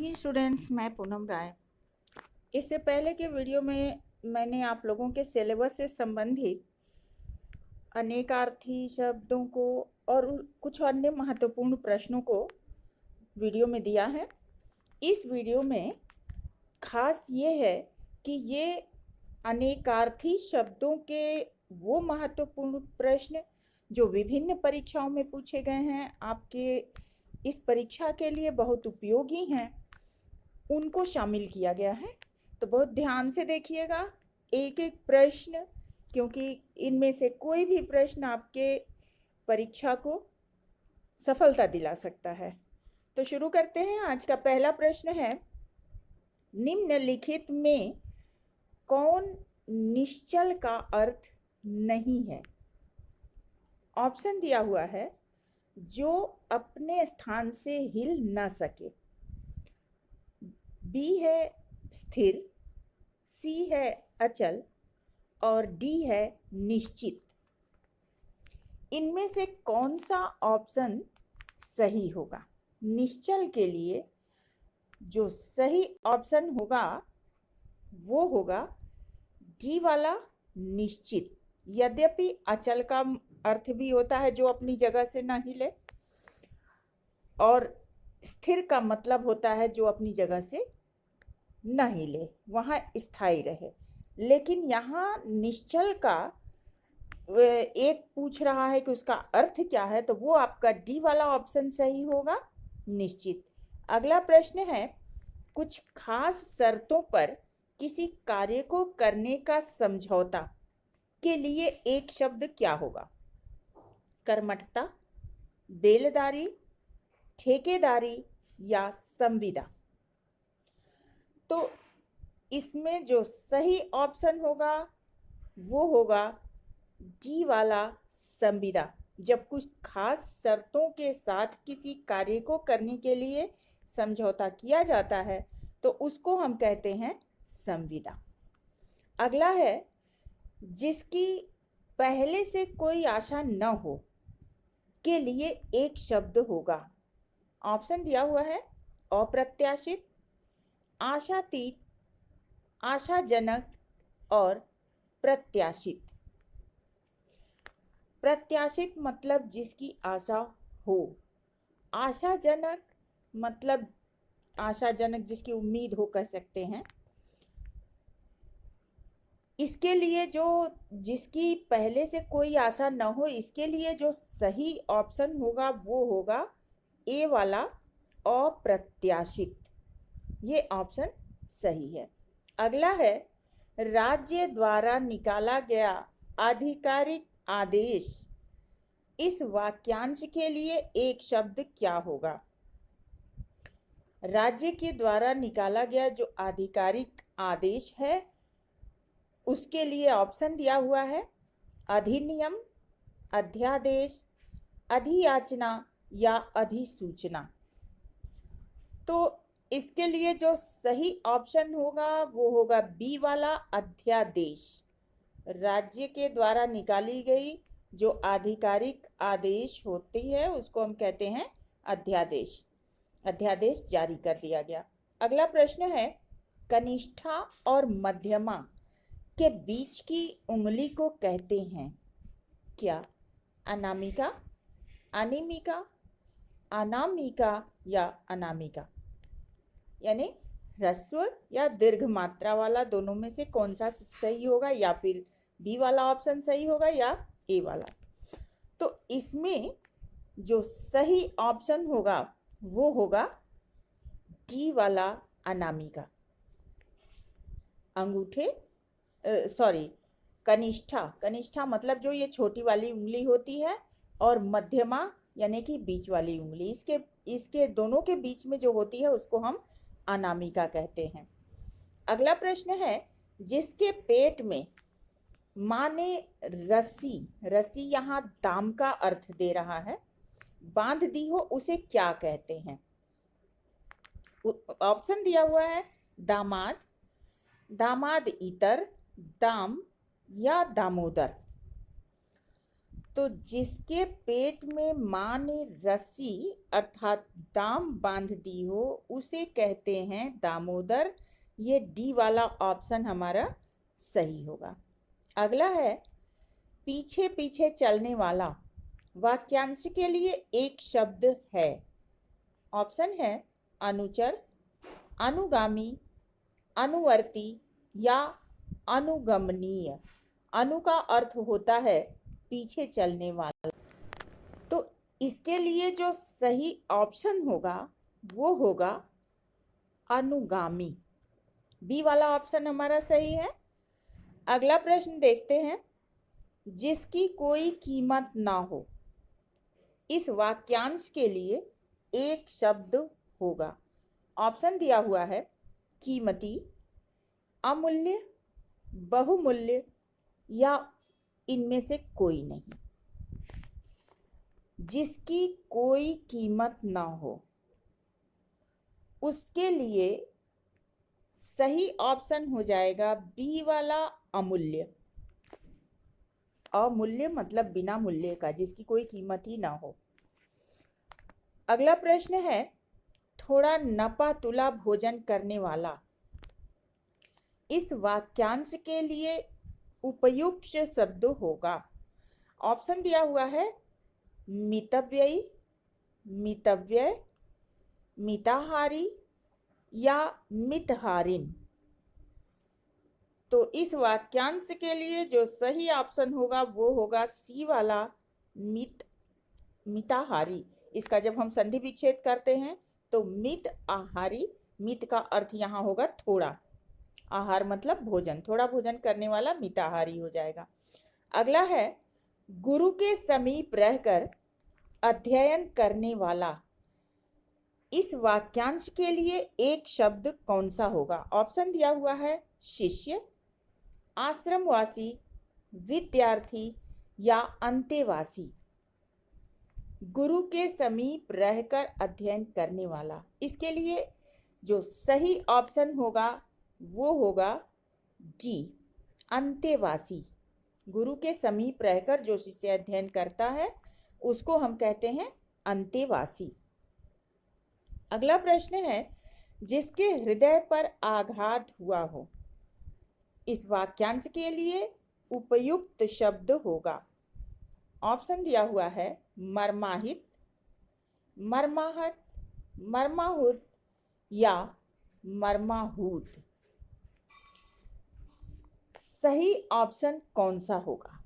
Dear students, मैं पूनम राय। इससे पहले के वीडियो में मैंने आप लोगों के सिलेबस से संबंधित अनेकार्थी शब्दों को और कुछ अन्य महत्वपूर्ण प्रश्नों को वीडियो में दिया है। इस वीडियो में खास ये है कि ये अनेकार्थी शब्दों के वो महत्वपूर्ण प्रश्न जो विभिन्न परीक्षाओं में पूछे गए हैं, आपके इस परीक्षा के लिए बहुत उपयोगी हैं, उनको शामिल किया गया है। तो बहुत ध्यान से देखिएगा एक एक प्रश्न, क्योंकि इनमें से कोई भी प्रश्न आपके परीक्षा को सफलता दिला सकता है। तो शुरू करते हैं। आज का पहला प्रश्न है, निम्नलिखित में कौन निश्चल का अर्थ नहीं है? ऑप्शन दिया हुआ है, जो अपने स्थान से हिल न सके, बी है स्थिर, सी है अचल और डी है निश्चित। इनमें से कौन सा ऑप्शन सही होगा? निश्चल के लिए जो सही ऑप्शन होगा वो होगा डी वाला निश्चित। यद्यपि अचल का अर्थ भी होता है जो अपनी जगह से ना हिले, और स्थिर का मतलब होता है जो अपनी जगह से न हिले, वहाँ स्थायी रहे। लेकिन यहाँ निश्चल का एक पूछ रहा है कि उसका अर्थ क्या है, तो वो आपका डी वाला ऑप्शन सही होगा, निश्चित। अगला प्रश्न है, कुछ खास शर्तों पर किसी कार्य को करने का समझौता के लिए एक शब्द क्या होगा? कर्मठता, बेलदारी, ठेकेदारी या संविदा? तो इसमें जो सही ऑप्शन होगा वो होगा डी वाला संविदा। जब कुछ खास शर्तों के साथ किसी कार्य को करने के लिए समझौता किया जाता है तो उसको हम कहते हैं संविदा। अगला है, जिसकी पहले से कोई आशा न हो के लिए एक शब्द होगा। ऑप्शन दिया हुआ है, अप्रत्याशित, आशातीत, आशाजनक और प्रत्याशित। प्रत्याशित मतलब जिसकी आशा हो, आशाजनक मतलब आशाजनक जिसकी उम्मीद हो, कह सकते हैं। इसके लिए जो जिसकी पहले से कोई आशा न हो, इसके लिए जो सही ऑप्शन होगा वो होगा ए वाला अप्रत्याशित। ये ऑप्शन सही है। अगला है, राज्य द्वारा निकाला गया आधिकारिक आदेश, इस वाक्यांश के लिए एक शब्द क्या होगा? राज्य के द्वारा निकाला गया जो आधिकारिक आदेश है उसके लिए ऑप्शन दिया हुआ है, अधिनियम, अध्यादेश, अधियाचना या अधिसूचना। तो इसके लिए जो सही ऑप्शन होगा वो होगा बी वाला अध्यादेश। राज्य के द्वारा निकाली गई जो आधिकारिक आदेश होती है उसको हम कहते हैं अध्यादेश। अध्यादेश जारी कर दिया गया। अगला प्रश्न है, कनिष्ठा और मध्यमा के बीच की उंगली को कहते हैं क्या? अनामिका, अनिमिका, अनामिका या अनामिका? यानी ह्रस्व या दीर्घ मात्रा वाला, दोनों में से कौन सा सही होगा? या फिर बी वाला ऑप्शन सही होगा या ए वाला? तो इसमें जो सही ऑप्शन होगा वो होगा डी वाला अनामिका। अंगूठे कनिष्ठा, कनिष्ठा मतलब जो ये छोटी वाली उंगली होती है, और मध्यमा यानी कि बीच वाली उंगली, इसके दोनों के बीच में जो होती है उसको हम अनामिका कहते हैं। अगला प्रश्न है, जिसके पेट में माँ ने रस्सी, रस्सी यहाँ दाम का अर्थ दे रहा है, बांध दी हो उसे क्या कहते हैं? ऑप्शन दिया हुआ है, दामाद, दामाद इतर, दाम या दामोदर। तो जिसके पेट में माँ ने रस्सी अर्थात दाम बांध दी हो उसे कहते हैं दामोदर। ये डी वाला ऑप्शन हमारा सही होगा। अगला है पीछे पीछे चलने वाला वाक्यांश के लिए एक शब्द है। ऑप्शन है अनुचर, अनुगामी, अनुवर्ती या अनुगमनीय। अनु का अर्थ होता है पीछे चलने वाला। तो इसके लिए जो सही ऑप्शन होगा वो होगा अनुगामी। बी वाला ऑप्शन हमारा सही है। अगला प्रश्न देखते हैं। जिसकी कोई कीमत ना हो, इस वाक्यांश के लिए एक शब्द होगा। ऑप्शन दिया हुआ है कीमती, अमूल्य, बहुमूल्य या इनमें से कोई नहीं। जिसकी कोई कीमत ना हो, उसके लिए सही ऑप्शन हो जाएगा बी वाला अमूल्य। अमूल्य मतलब बिना मूल्य का, जिसकी कोई कीमत ही ना हो। अगला प्रश्न है थोड़ा नपा तुला भोजन करने वाला। इस वाक्यांश के लिए उपयुक्त शब्द होगा। ऑप्शन दिया हुआ है मितव्ययी, मितव्यय, मिताहारी या मितहारिन। तो इस वाक्यांश के लिए जो सही ऑप्शन होगा वो होगा सी वाला मिताहारी। इसका जब हम संधि विच्छेद करते हैं तो मित आहारी, मित का अर्थ यहाँ होगा थोड़ा, आहार मतलब भोजन, थोड़ा भोजन करने वाला मिताहारी हो जाएगा। अगला है गुरु के समीप रहकर अध्ययन करने वाला। इस वाक्यांश के लिए एक शब्द कौन सा होगा? ऑप्शन दिया हुआ है शिष्य, आश्रमवासी, विद्यार्थी या अंतेवासी। गुरु के समीप रहकर अध्ययन करने वाला, इसके लिए जो सही ऑप्शन होगा वो होगा डी अंतेवासी। गुरु के समीप रहकर जो शिष्य अध्ययन करता है उसको हम कहते हैं अंतेवासी। अगला प्रश्न है जिसके हृदय पर आघात हुआ हो। इस वाक्यांश के लिए उपयुक्त शब्द होगा। ऑप्शन दिया हुआ है मर्माहित, मर्माहत, मर्माहुत या मर्माहूत। सही ऑप्शन कौन सा होगा?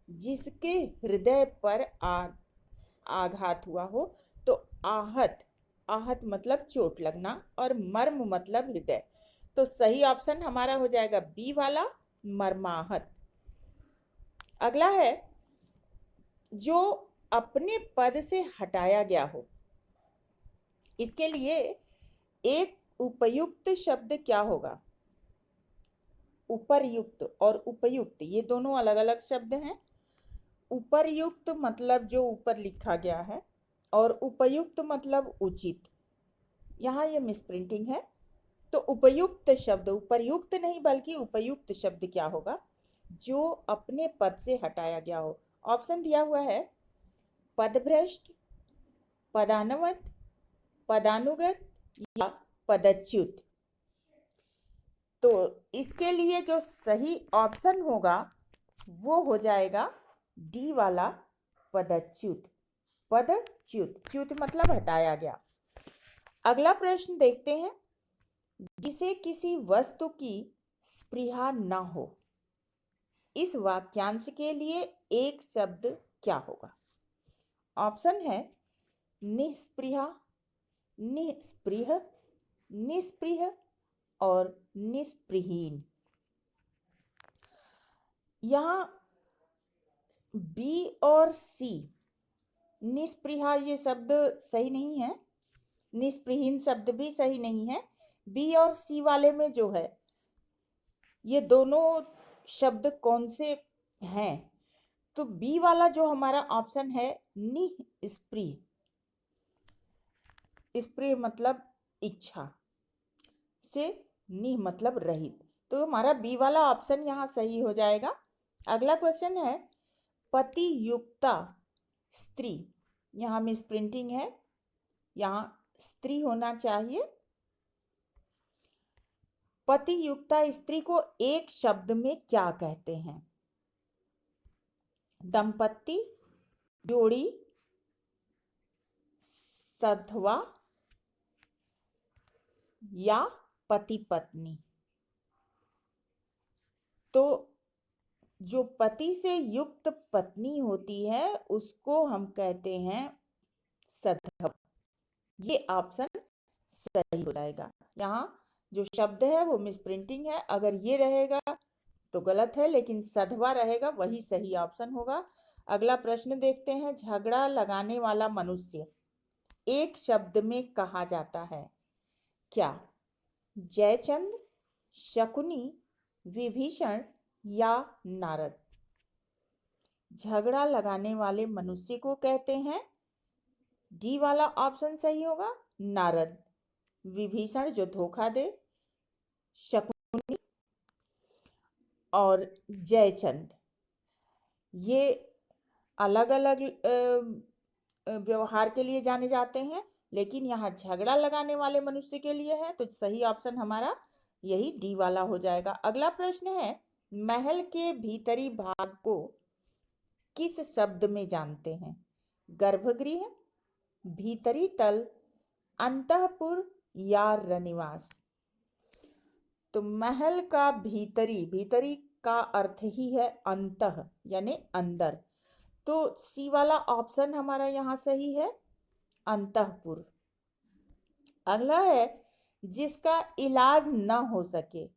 जिसके हृदय पर आघात हुआ हो, तो आहत, आहत मतलब चोट लगना और मर्म मतलब हृदय। तो सही ऑप्शन हमारा हो जाएगा बी वाला मर्माहत। अगला है जो अपने पद से हटाया गया हो। इसके लिए एक उपयुक्त शब्द क्या होगा? उपरयुक्त और उपयुक्त ये दोनों अलग अलग शब्द हैं। उपरयुक्त मतलब जो ऊपर लिखा गया है और उपयुक्त मतलब उचित। यहाँ ये मिसप्रिंटिंग है। तो उपयुक्त शब्द, उपरयुक्त नहीं बल्कि उपयुक्त शब्द क्या होगा? जो अपने पद से हटाया गया हो। ऑप्शन दिया हुआ है पदभ्रष्ट, पदानवत, पदानुगत या पदच्युत। तो इसके लिए जो सही ऑप्शन होगा वो हो जाएगा डी वाला पदच्युत। पदच्युत, च्युत मतलब हटाया गया। अगला प्रश्न देखते हैं। जिसे किसी वस्तु की स्पृहा न हो, इस वाक्यांश के लिए एक शब्द क्या होगा? ऑप्शन है निस्पृहा, निस्पृह, निस्पृह और निस्पृहीन। यहाँ बी और सी, निस्पृहा ये शब्द सही नहीं है, निस्पृहीन शब्द भी सही नहीं है। बी और सी वाले में जो है ये दोनों शब्द कौन से हैं? तो बी वाला जो हमारा ऑप्शन है निस्पृह, स्पृह मतलब इच्छा से, निह मतलब रहित। तो हमारा बी वाला ऑप्शन यहाँ सही हो जाएगा। अगला क्वेश्चन है पतियुक्ता स्त्री, यहाँ मिस प्रिंटिंग है, यहाँ स्त्री होना चाहिए। पतियुक्ता स्त्री को एक शब्द में क्या कहते हैं? दंपत्ति, जोड़ी, सधवा या पति पत्नी। तो जो पति से युक्त पत्नी होती है उसको हम कहते हैं सधवा। ये ऑप्शन सही हो जाएगा। यहाँ जो शब्द है वो मिस प्रिंटिंग है, अगर ये रहेगा तो गलत है, लेकिन सधवा रहेगा वही सही ऑप्शन होगा। अगला प्रश्न देखते हैं। झगड़ा लगाने वाला मनुष्य एक शब्द में कहा जाता है क्या? जयचंद, शकुनी, विभीषण या नारद? झगड़ा लगाने वाले मनुष्य को कहते हैं, डी वाला ऑप्शन सही होगा, नारद। विभीषण जो धोखा दे, शकुनी और जयचंद ये अलग अलग व्यवहार के लिए जाने जाते हैं, लेकिन यहाँ झगड़ा लगाने वाले मनुष्य के लिए है, तो सही ऑप्शन हमारा यही डी वाला हो जाएगा। अगला प्रश्न है, महल के भीतरी भाग को किस शब्द में जानते हैं? गर्भगृह, भीतरी तल, अंतःपुर या रनिवास? तो महल का भीतरी, भीतरी का अर्थ ही है अंतः यानी अंदर, तो सी वाला ऑप्शन हमारा यहाँ सही है, अंतःपुर। अगला है, जिसका इलाज न हो सके,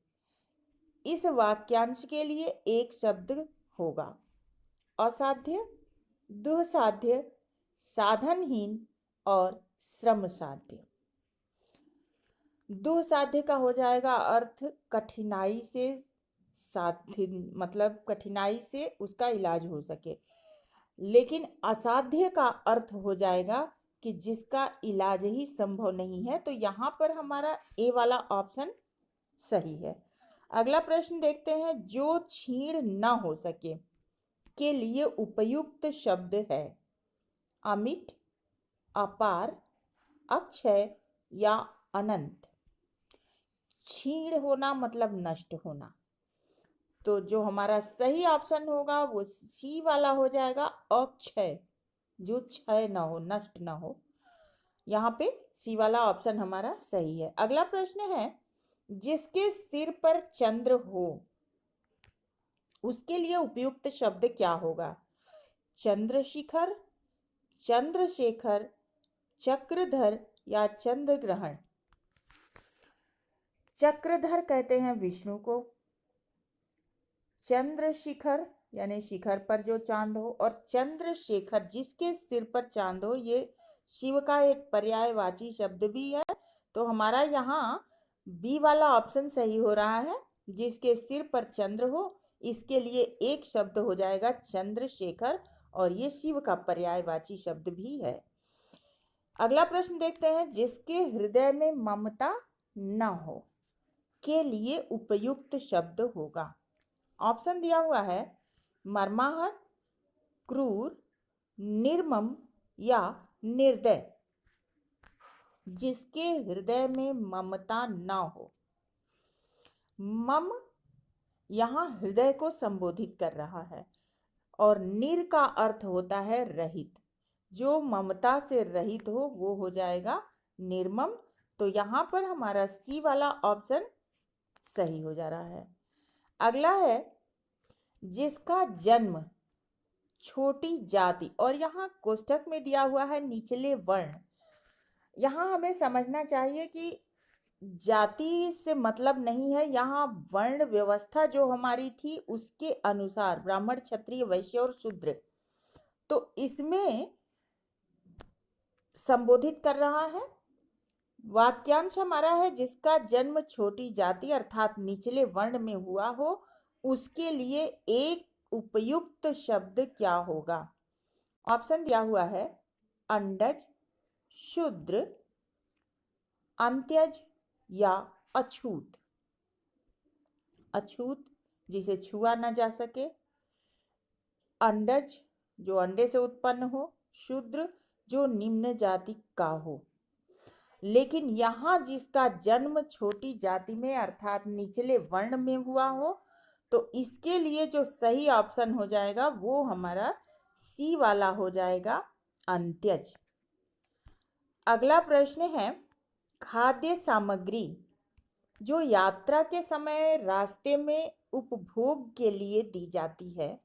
इस वाक्यांश के लिए एक शब्द होगा। असाध्य, दुस्साध्य, साधनहीन और श्रमसाध्य। दुस्साध्य का हो जाएगा अर्थ कठिनाई से साध्य, मतलब कठिनाई से उसका इलाज हो सके, लेकिन असाध्य का अर्थ हो जाएगा कि जिसका इलाज ही संभव नहीं है, तो यहाँ पर हमारा ए वाला ऑप्शन सही है। अगला प्रश्न देखते हैं। जो छीण न हो सके के लिए उपयुक्त शब्द है अमिट, अपार, अक्षय या अनंत? छीण होना मतलब नष्ट होना, तो जो हमारा सही ऑप्शन होगा वो सी वाला हो जाएगा, अक्षय, जो क्षय ना हो, नष्ट ना हो। यहाँ पे सी वाला ऑप्शन हमारा सही है। अगला प्रश्न है, जिसके सिर पर चंद्र हो उसके लिए उपयुक्त शब्द क्या होगा? चंद्रशिखर, चंद्रशेखर, चक्रधर या चंद्रग्रहण? चक्रधर कहते हैं विष्णु को, चंद्रशिखर यानी शिखर पर जो चांद हो, और चंद्रशेखर जिसके सिर पर चांद हो, ये शिव का एक पर्यायवाची शब्द भी है, तो हमारा यहाँ बी वाला ऑप्शन सही हो रहा है। जिसके सिर पर चंद्र हो इसके लिए एक शब्द हो जाएगा चंद्रशेखर, और ये शिव का पर्यायवाची शब्द भी है। अगला प्रश्न देखते हैं। जिसके हृदय में ममता न हो के लिए उपयुक्त शब्द होगा। ऑप्शन दिया हुआ है मर्माहत, क्रूर, निर्मम या निर्दय। जिसके हृदय में ममता न हो, मम यहाँ हृदय को संबोधित कर रहा है, और निर का अर्थ होता है रहित, जो ममता से रहित हो वो हो जाएगा निर्मम, तो यहाँ पर हमारा सी वाला ऑप्शन सही हो जा रहा है। अगला है, जिसका जन्म छोटी जाति, और यहाँ कोष्ठक में दिया हुआ है निचले वर्ण। यहाँ हमें समझना चाहिए कि जाति से मतलब नहीं है, यहाँ वर्ण व्यवस्था जो हमारी थी उसके अनुसार ब्राह्मण, क्षत्रिय, वैश्य और शूद्र, तो इसमें संबोधित कर रहा है। वाक्यांश हमारा है, जिसका जन्म छोटी जाति अर्थात निचले वर्ण में हुआ हो उसके लिए एक उपयुक्त शब्द क्या होगा? ऑप्शन दिया हुआ है अंडज, शूद्र, अंत्यज या अछूत। अछूत जिसे छुआ न जा सके, अंडज जो अंडे से उत्पन्न हो, शूद्र जो निम्न जाति का हो। लेकिन यहाँ जिसका जन्म छोटी जाति में अर्थात निचले वर्ण में हुआ हो, तो इसके लिए जो सही ऑप्शन हो जाएगा वो हमारा सी वाला हो जाएगा, अंत्यज। अगला प्रश्न है, खाद्य सामग्री जो यात्रा के समय रास्ते में उपभोग के लिए दी जाती है,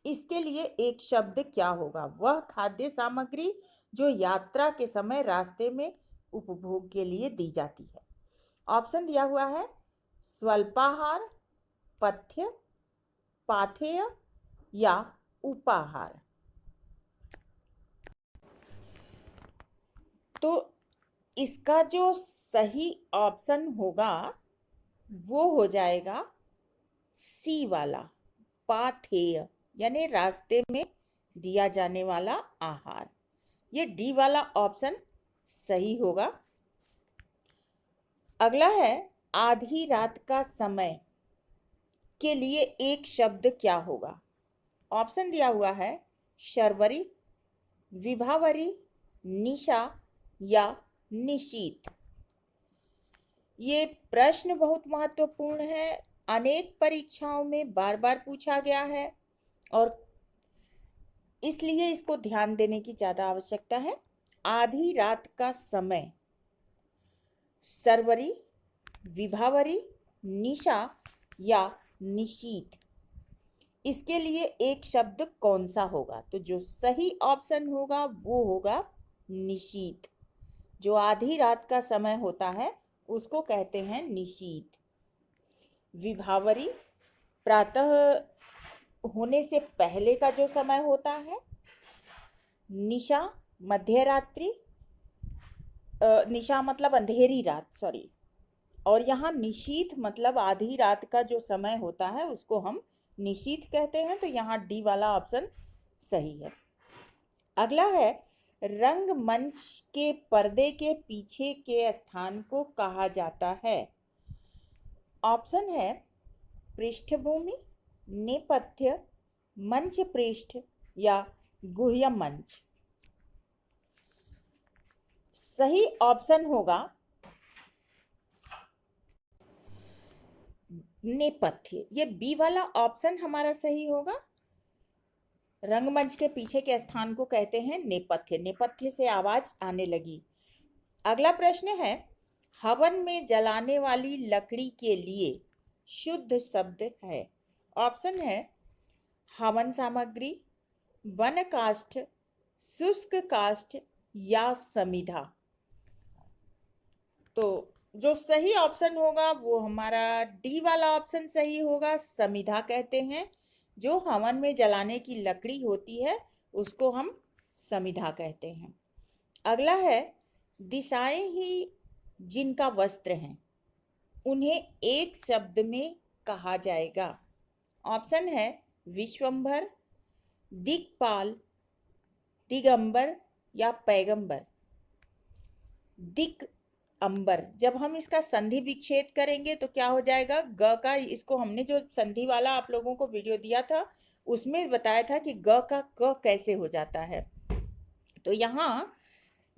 इसके लिए एक शब्द क्या होगा? वह खाद्य सामग्री जो यात्रा के समय रास्ते में उपभोग के लिए दी जाती है। ऑप्शन दिया हुआ है स्वल्पाहार, पथ्य, पाथेय या उपाहार। तो इसका जो सही ऑप्शन होगा वो हो जाएगा सी वाला, पाथेय, यानी रास्ते में दिया जाने वाला आहार। ये डी वाला ऑप्शन सही होगा। अगला है, आधी रात का समय के लिए एक शब्द क्या होगा? ऑप्शन दिया हुआ है शर्वरी, विभावरी, निशा या निशीथ। ये प्रश्न बहुत महत्वपूर्ण है, अनेक परीक्षाओं में बार बार पूछा गया है और इसलिए इसको ध्यान देने की ज़्यादा आवश्यकता है। आधी रात का समय, सर्वरी, विभावरी, निशा या निशीथ, इसके लिए एक शब्द कौन सा होगा? तो जो सही ऑप्शन होगा वो होगा निशीथ। जो आधी रात का समय होता है उसको कहते हैं निशीथ। विभावरी प्रातः होने से पहले का जो समय होता है। निशा मध्य रात्रि, निशा मतलब अंधेरी रात, सॉरी। और यहाँ निशीथ मतलब आधी रात का जो समय होता है उसको हम निशीथ कहते हैं। तो यहाँ डी वाला ऑप्शन सही है। अगला है, रंगमंच के पर्दे के पीछे के स्थान को कहा जाता है। ऑप्शन है पृष्ठभूमि, नेपथ्य, मंच पृष्ठ या गुह्य मंच। सही ऑप्शन होगा नेपथ्य। ये बी वाला ऑप्शन हमारा सही होगा। रंगमंच के पीछे के स्थान को कहते हैं नेपथ्य। नेपथ्य से आवाज आने लगी। अगला प्रश्न है, हवन में जलाने वाली लकड़ी के लिए शुद्ध शब्द है। ऑप्शन है हवन सामग्री, वन काष्ठ, शुष्क काष्ठ या समिधा। तो जो सही ऑप्शन होगा वो हमारा डी वाला ऑप्शन सही होगा, समिधा कहते हैं। जो हवन में जलाने की लकड़ी होती है उसको हम समिधा कहते हैं। अगला है, दिशाएं ही जिनका वस्त्र हैं उन्हें एक शब्द में कहा जाएगा। ऑप्शन है विश्वंभर, दिक्पाल, दिगंबर या पैगंबर। दिक अंबर, जब हम इसका संधि विच्छेद करेंगे तो क्या हो जाएगा? ग का, इसको हमने जो संधि वाला आप लोगों को वीडियो दिया था उसमें बताया था कि ग का क कैसे हो जाता है। तो यहाँ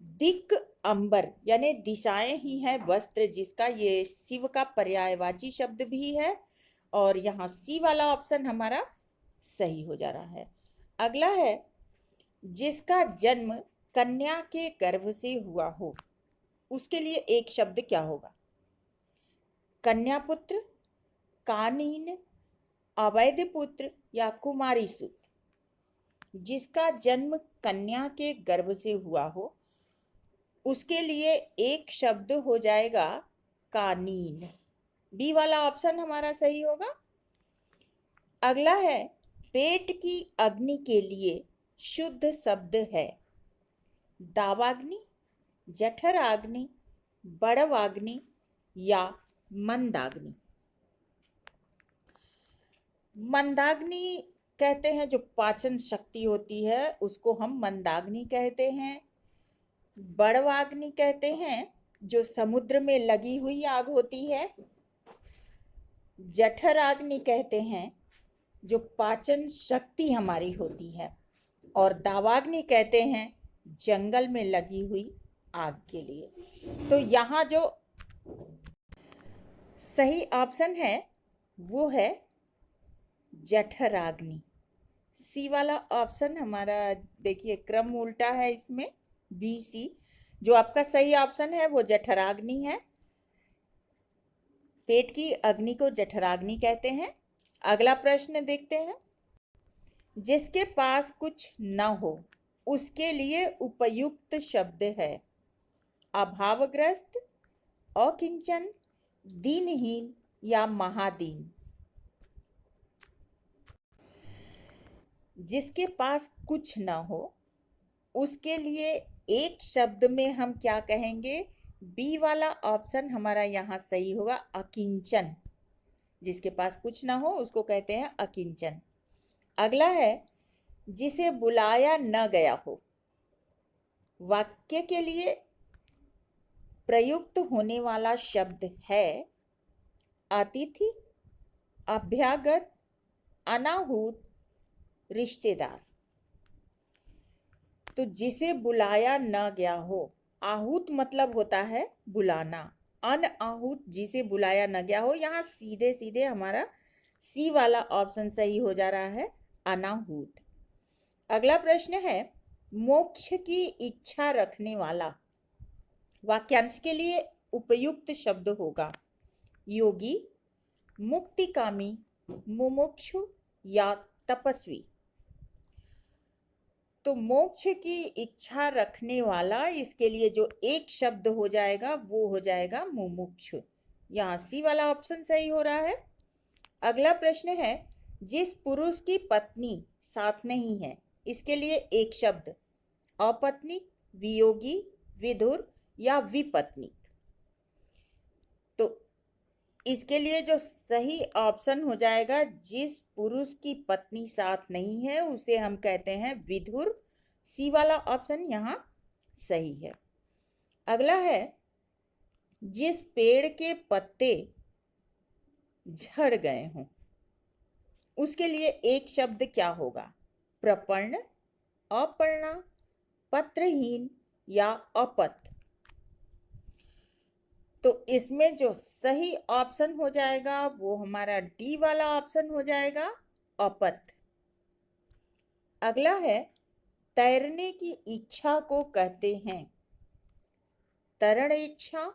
दिक अंबर यानी दिशाएं ही है वस्त्र, जिसका ये शिव का पर्यायवाची शब्द भी है। और यहाँ सी वाला ऑप्शन हमारा सही हो जा रहा है। अगला है, जिसका जन्म कन्या के गर्भ से हुआ हो उसके लिए एक शब्द क्या होगा? कन्या पुत्र, कानीन, अवैध पुत्र या कुमारी सुत। जिसका जन्म कन्या के गर्भ से हुआ हो उसके लिए एक शब्द हो जाएगा कानीन। बी वाला ऑप्शन हमारा सही होगा। अगला है, पेट की अग्नि के लिए शुद्ध शब्द है दावाग्नि, जठराग्नि, बड़वाग्नि या मंदाग्नि। मंदाग्नि कहते हैं जो पाचन शक्ति होती है उसको हम मंदाग्नि कहते हैं। बड़वाग्नि कहते हैं जो समुद्र में लगी हुई आग होती है। जठराग्नि कहते हैं जो पाचन शक्ति हमारी होती है। और दावाग्नि कहते हैं जंगल में लगी हुई आग के लिए। तो यहाँ जो सही ऑप्शन है वो है जठराग्नि। सी वाला ऑप्शन हमारा, देखिए क्रम उल्टा है इसमें, बी सी। जो आपका सही ऑप्शन है वो जठराग्नि है। पेट की अग्नि को जठराग्नि कहते हैं। अगला प्रश्न देखते हैं। जिसके पास कुछ न हो उसके लिए उपयुक्त शब्द है अभावग्रस्त, अकिंचन, दीनहीन या महादीन। जिसके पास कुछ न हो उसके लिए एक शब्द में हम क्या कहेंगे? बी वाला ऑप्शन हमारा यहाँ सही होगा, अकिंचन। जिसके पास कुछ ना हो उसको कहते हैं अकिंचन। अगला है जिसे बुलाया न गया हो। वाक्य के लिए प्रयुक्त होने वाला शब्द है अतिथि, अभ्यागत, अनाहूत, रिश्तेदार। तो जिसे बुलाया न गया हो, आहूत मतलब होता है बुलाना, अनआहूत जिसे बुलाया न गया हो। यहाँ सीधे सीधे हमारा सी वाला ऑप्शन सही हो जा रहा है, अनाहूत। अगला प्रश्न है मोक्ष की इच्छा रखने वाला। वाक्यांश के लिए उपयुक्त शब्द होगा योगी, मुक्तिकामी, मुमुक्षु या तपस्वी। तो मोक्ष की इच्छा रखने वाला, इसके लिए जो एक शब्द हो जाएगा वो हो जाएगा मुमुक्षु। यहाँ सी वाला ऑप्शन सही हो रहा है। अगला प्रश्न है जिस पुरुष की पत्नी साथ नहीं है, इसके लिए एक शब्द अपत्नीक, वियोगी, विधुर या विपत्नीक। तो इसके लिए जो सही ऑप्शन हो जाएगा, जिस पुरुष की पत्नी साथ नहीं है उसे हम कहते हैं विधुर। सी वाला ऑप्शन यहाँ सही है। अगला है जिस पेड़ के पत्ते झड़ गए हों, उसके लिए एक शब्द क्या होगा? प्रपर्ण, अपर्णा, पत्रहीन या अपत। तो इसमें जो सही ऑप्शन हो जाएगा वो हमारा डी वाला ऑप्शन हो जाएगा, अपत। अगला है तैरने की इच्छा को कहते हैं तरण इच्छा,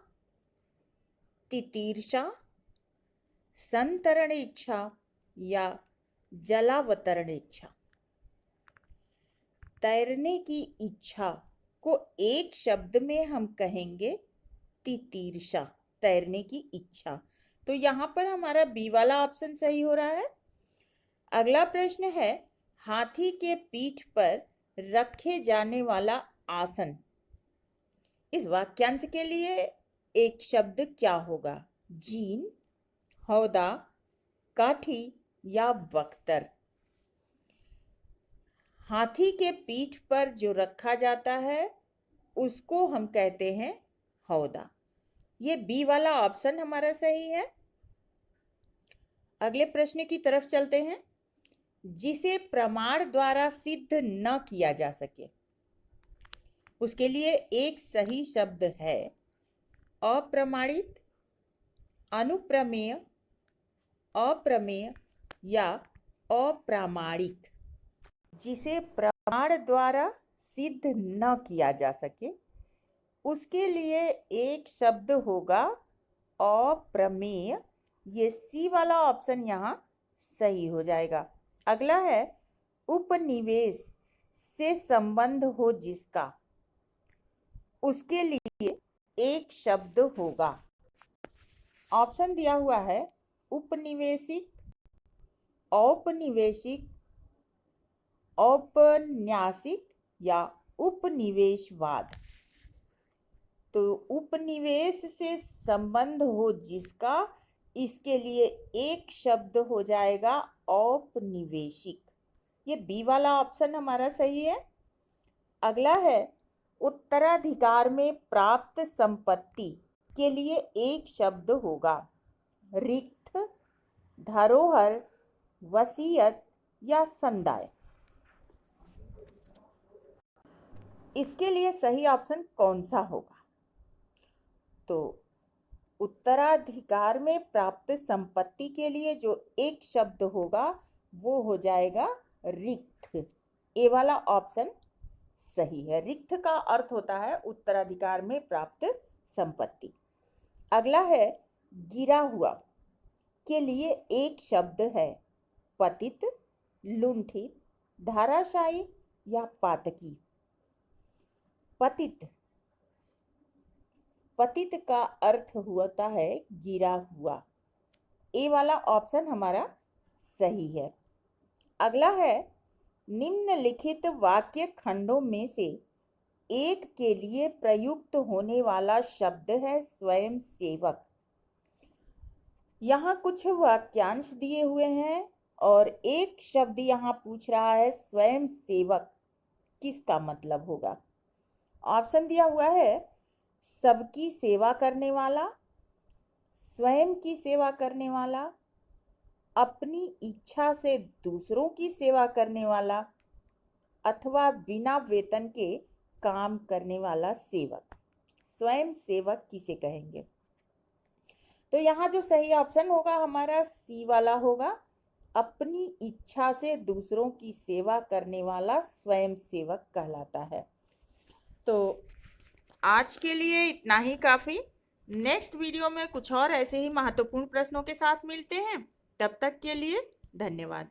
तितीर्षा, संतरण इच्छा या जलावतरण इच्छा। तैरने की इच्छा को एक शब्द में हम कहेंगे तितीर्षा, तैरने की इच्छा। तो यहाँ पर हमारा बी वाला ऑप्शन सही हो रहा है। अगला प्रश्न है हाथी के पीठ पर रखे जाने वाला आसन। इस वाक्यांश के लिए एक शब्द क्या होगा? जीन, हौदा, काठी या बख्तर। हाथी के पीठ पर जो रखा जाता है उसको हम कहते हैं हौदा। ये बी वाला ऑप्शन हमारा सही है। अगले प्रश्न की तरफ चलते हैं। जिसे प्रमाण द्वारा सिद्ध न किया जा सके, उसके लिए एक सही शब्द है अप्रमाणित, अनुप्रमेय, अप्रमेय या अप्रामाणिक। जिसे प्रमाण द्वारा सिद्ध न किया जा सके उसके लिए एक शब्द होगा अप्रमेय। ये सी वाला ऑप्शन यहाँ सही हो जाएगा। अगला है उपनिवेश से संबंध हो जिसका, उसके लिए एक शब्द होगा। ऑप्शन दिया हुआ है उपनिवेशिक, औपनिवेशिक, औपन्यासिक या उपनिवेशवाद। तो उपनिवेश से संबंध हो जिसका, इसके लिए एक शब्द हो जाएगा औपनिवेशिक। ये बी वाला ऑप्शन हमारा सही है। अगला है उत्तराधिकार में प्राप्त संपत्ति के लिए एक शब्द होगा रिक्त, धरोहर, वसीयत या संदाय। इसके लिए सही ऑप्शन कौन सा होगा? तो उत्तराधिकार में प्राप्त संपत्ति के लिए जो एक शब्द होगा वो हो जाएगा रिक्त। ए वाला ऑप्शन सही है। रिक्त का अर्थ होता है उत्तराधिकार में प्राप्त संपत्ति। अगला है गिरा हुआ के लिए एक शब्द है पतित, लुंठित, धाराशायी या पातकी। पतित, पतित का अर्थ होता है गिरा हुआ। ए वाला ऑप्शन हमारा सही है। अगला है निम्नलिखित वाक्य खंडों में से एक के लिए प्रयुक्त होने वाला शब्द है स्वयं सेवक। यहाँ कुछ वाक्यांश दिए हुए हैं और एक शब्द यहाँ पूछ रहा है स्वयं सेवक किसका मतलब होगा। ऑप्शन दिया हुआ है सबकी सेवा करने वाला, स्वयं की सेवा करने वाला, अपनी इच्छा से दूसरों की सेवा करने वाला अथवा बिना वेतन के काम करने वाला सेवक। स्वयं सेवक किसे कहेंगे? तो यहाँ जो सही ऑप्शन होगा हमारा सी वाला होगा। अपनी इच्छा से दूसरों की सेवा करने वाला स्वयं सेवक कहलाता है। तो आज के लिए इतना ही काफ़ी। नेक्स्ट वीडियो में कुछ और ऐसे ही महत्वपूर्ण प्रश्नों के साथ मिलते हैं। तब तक के लिए धन्यवाद।